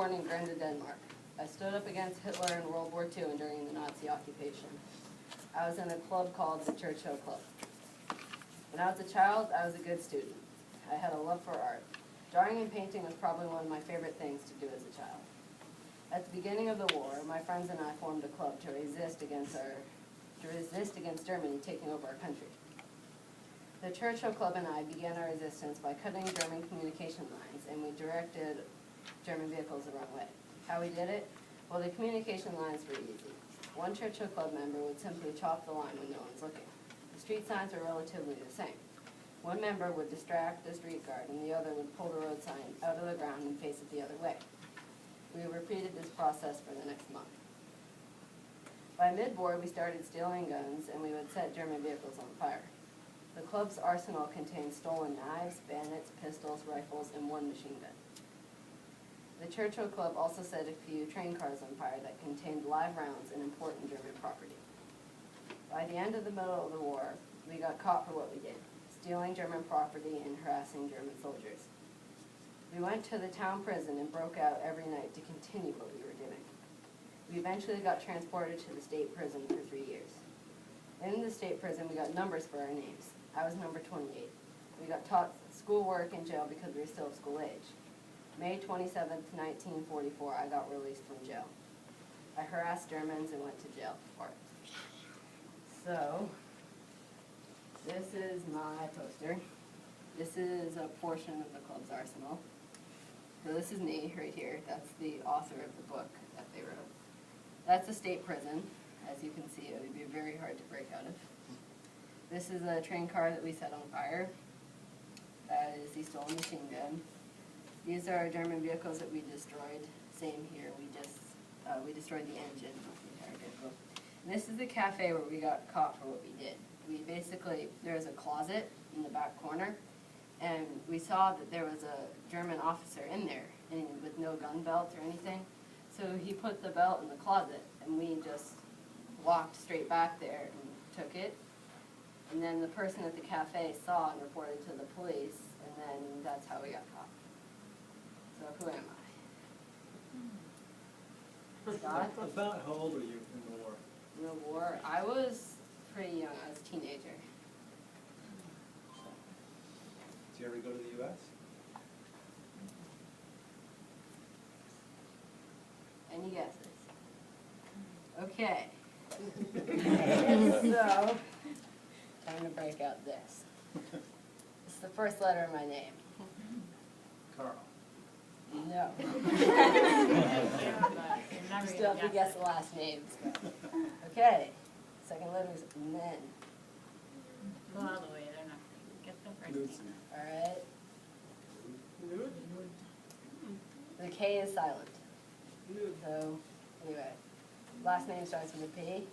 born in Grenda, Denmark. I stood up against Hitler in World War II and during the Nazi occupation. I was in a club called the Churchill Club. When I was a child, I was a good student. I had a love for art. Drawing and painting was probably one of my favorite things to do as a child. At the beginning of the war, my friends and I formed a club to resist against Germany taking over our country. The Churchill Club and I began our resistance by cutting German communication lines, and we directed German vehicles the wrong way. How we did it? Well, the communication lines were easy. One Churchill Club member would simply chop the line when no one's looking. The street signs were relatively the same. One member would distract the street guard, and the other would pull the road sign out of the ground and face it the other way. We repeated this process for the next month. By mid-war, we started stealing guns, and we would set German vehicles on fire. The club's arsenal contained stolen knives, bayonets, pistols, rifles, and one machine gun. The Churchill Club also set a few train cars on fire that contained live rounds and important German property. By the end of the middle of the war, we got caught for what we did, stealing German property and harassing German soldiers. We went to the town prison and broke out every night to continue what we were doing. We eventually got transported to the state prison for 3 years. In the state prison, we got numbers for our names. I was number 28. We got taught schoolwork in jail because we were still of school age. May 27th, 1944, I got released from jail. I harassed Germans and went to jail for it. So, this is my poster. This is a portion of the club's arsenal. So this is me right here. That's the author of the book that they wrote. That's a state prison. As you can see, it would be very hard to break out of. This is a train car that we set on fire. That is the stolen machine gun. These are German vehicles that we destroyed. Same here, we destroyed the engine of the entire vehicle. And this is the cafe where we got caught for what we did. We basically, there's a closet in the back corner, and we saw that there was a German officer in there, and with no gun belt or anything. So he put the belt in the closet, and we just walked straight back there and took it. And then the person at the cafe saw and reported to the police, and then that's how we got caught. So who am I? Scott? About how old were you in the war? In the war, I was pretty young. I was a teenager. Did you ever go to the U.S.? Any guesses? Okay. So, time to break out this. It's the first letter of my name. Carl. No. You still have to guess the last names. Okay. Second letter is Nen. Go all the way, they're not going to get the first name. All right. The K is silent. So, anyway, last name starts with a P.